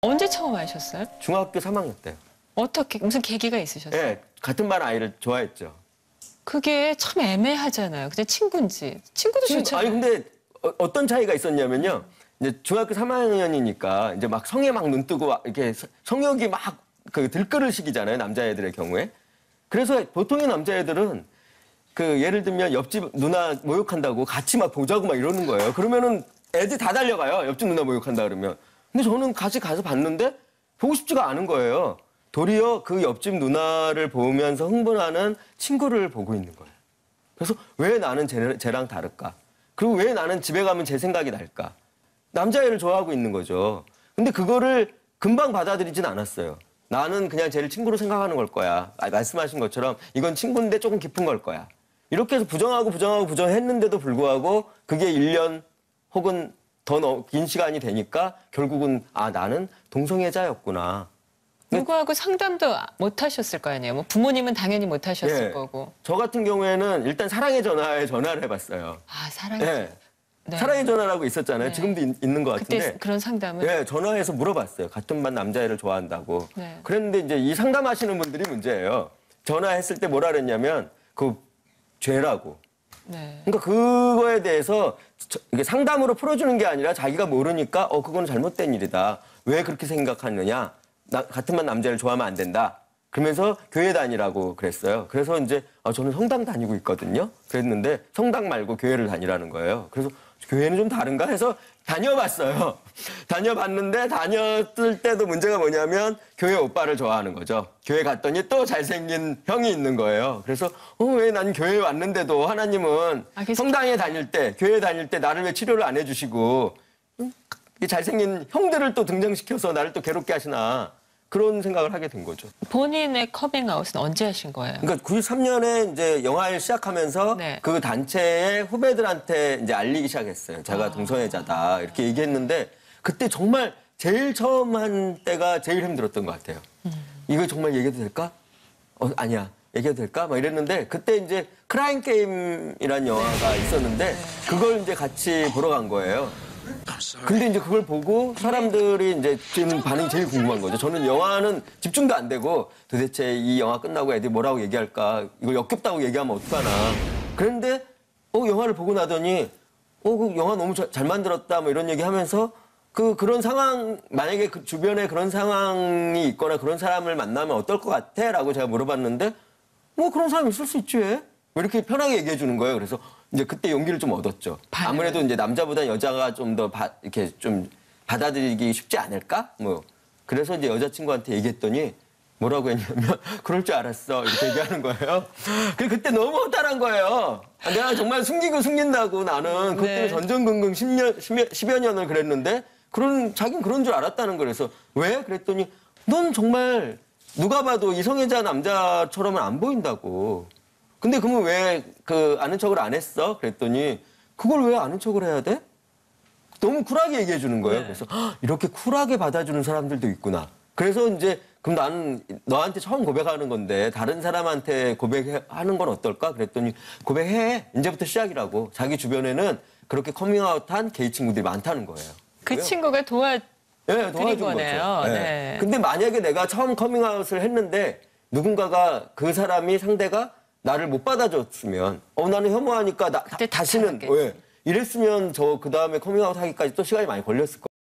언제 처음 아셨어요? 중학교 3학년 때. 어떻게 무슨 계기가 있으셨어요? 네, 같은 반 아이를 좋아했죠. 그게 참 애매하잖아요. 그냥 친구인지. 친구도 좋잖아요. 아니 근데 어떤 차이가 있었냐면요. 이제 중학교 3학년이니까 이제 막 성에 막 눈 뜨고 이렇게 성욕이 막 그 들끓을 시기잖아요. 남자애들의 경우에. 그래서 보통의 남자애들은 그 예를 들면 옆집 누나 모욕한다고 같이 막 보자고 막 이러는 거예요. 그러면은 애들 다 달려가요. 옆집 누나 모욕한다 그러면. 근데 저는 같이 가서 봤는데 보고 싶지가 않은 거예요. 도리어 그 옆집 누나를 보면서 흥분하는 친구를 보고 있는 거예요. 그래서 왜 나는 쟤랑 다를까? 그리고 왜 나는 집에 가면 제 생각이 날까? 남자애를 좋아하고 있는 거죠. 근데 그거를 금방 받아들이진 않았어요. 나는 그냥 쟤를 친구로 생각하는 걸 거야. 말씀하신 것처럼 이건 친구인데 조금 깊은 걸 거야. 이렇게 해서 부정했는데도 불구하고 그게 1년 혹은 더 긴 시간이 되니까 결국은 나는 동성애자였구나. 누구하고 상담도 못 하셨을 거 아니에요. 뭐 부모님은 당연히 못 하셨을 예. 거고. 저 같은 경우에는 일단 사랑의 전화에 전화를 해봤어요. 아, 사랑이. 예. 네. 사랑의 전화라고 있었잖아요. 네. 지금도 있는 것 그때 같은데. 그런 상담을. 네, 전화해서 물어봤어요. 같은 반 남자애를 좋아한다고. 네. 그랬는데 이제 이 상담하시는 분들이 문제예요. 전화했을 때 뭐라 그랬냐면 그 죄라고. 네. 그러니까 그거에 대해서 이게 상담으로 풀어주는 게 아니라 자기가 모르니까 그건 잘못된 일이다. 왜 그렇게 생각하느냐. 같은 반 남자를 좋아하면 안 된다. 그러면서 교회 다니라고 그랬어요. 그래서 이제 저는 성당 다니고 있거든요. 그랬는데 성당 말고 교회를 다니라는 거예요. 그래서 교회는 좀 다른가 해서 다녀봤어요. 다녀봤는데 다녔을 때도 문제가 뭐냐면 교회 오빠를 좋아하는 거죠. 교회 갔더니 또 잘생긴 형이 있는 거예요. 그래서 왜 난 교회에 왔는데도 하나님은 성당에 다닐 때, 교회 다닐 때 나를 왜 치료를 안 해주시고 이 잘생긴 형들을 또 등장시켜서 나를 또 괴롭게 하시나 그런 생각을 하게 된 거죠. 본인의 커밍아웃은 언제 하신 거예요? 그러니까 93년에 이제 영화를 시작하면서 네. 그 단체의 후배들한테 이제 알리기 시작했어요. 제가 동성애자다 이렇게 얘기했는데 그때 정말 제일 처음 한 때가 제일 힘들었던 것 같아요. 이거 정말 얘기해도 될까? 아니야. 얘기해도 될까? 막 이랬는데 그때 이제 크라임 게임이라는 영화가 있었는데 그걸 이제 같이 보러 간 거예요. 근데 이제 그걸 보고 사람들이 이제 지금 반응이 제일 궁금한 거죠. 저는 영화는 집중도 안 되고 도대체 이 영화 끝나고 애들이 뭐라고 얘기할까? 이거 역겹다고 얘기하면 어떡하나. 그런데 영화를 보고 나더니 그 영화 너무 잘 만들었다 뭐 이런 얘기 하면서 그런 상황 만약에 그 주변에 그런 상황이 있거나 그런 사람을 만나면 어떨 것 같아? 라고 제가 물어봤는데 뭐 그런 사람이 있을 수 있지 왜? 이렇게 편하게 얘기해 주는 거예요. 그래서 이제 그때 용기를 좀 얻었죠. 아무래도 이제 남자보다 여자가 좀 더 이렇게 좀 받아들이기 쉽지 않을까? 뭐 그래서 이제 여자친구한테 얘기했더니 뭐라고 했냐면 그럴 줄 알았어 이렇게 얘기하는 거예요. 그때 너무 허탈한 거예요. 내가 정말 숨기고 숨긴다고 나는 그것 때문에 전전긍긍 10여 년을 그랬는데 자긴 그런 줄 알았다는 거예요. 그래서 왜? 그랬더니 넌 정말 누가 봐도 이성애자 남자처럼은 안 보인다고. 근데 그러면 왜 아는 척을 안 했어? 그랬더니 그걸 왜 아는 척을 해야 돼? 너무 쿨하게 얘기해 주는 거예요. 그래서 이렇게 쿨하게 받아주는 사람들도 있구나. 그래서 이제 그럼 나는 너한테 처음 고백하는 건데 다른 사람한테 고백하는 건 어떨까? 그랬더니 고백해. 이제부터 시작이라고. 자기 주변에는 그렇게 커밍아웃한 게이 친구들이 많다는 거예요. 그 친구가 도와준 거네요. 거죠. 네. 근데 만약에 내가 처음 커밍아웃을 했는데 누군가가 그 사람이 상대가 나를 못 받아줬으면 나는 혐오하니까 다시는 이랬으면 저 그 다음에 커밍아웃 하기까지 또 시간이 많이 걸렸을 거예요.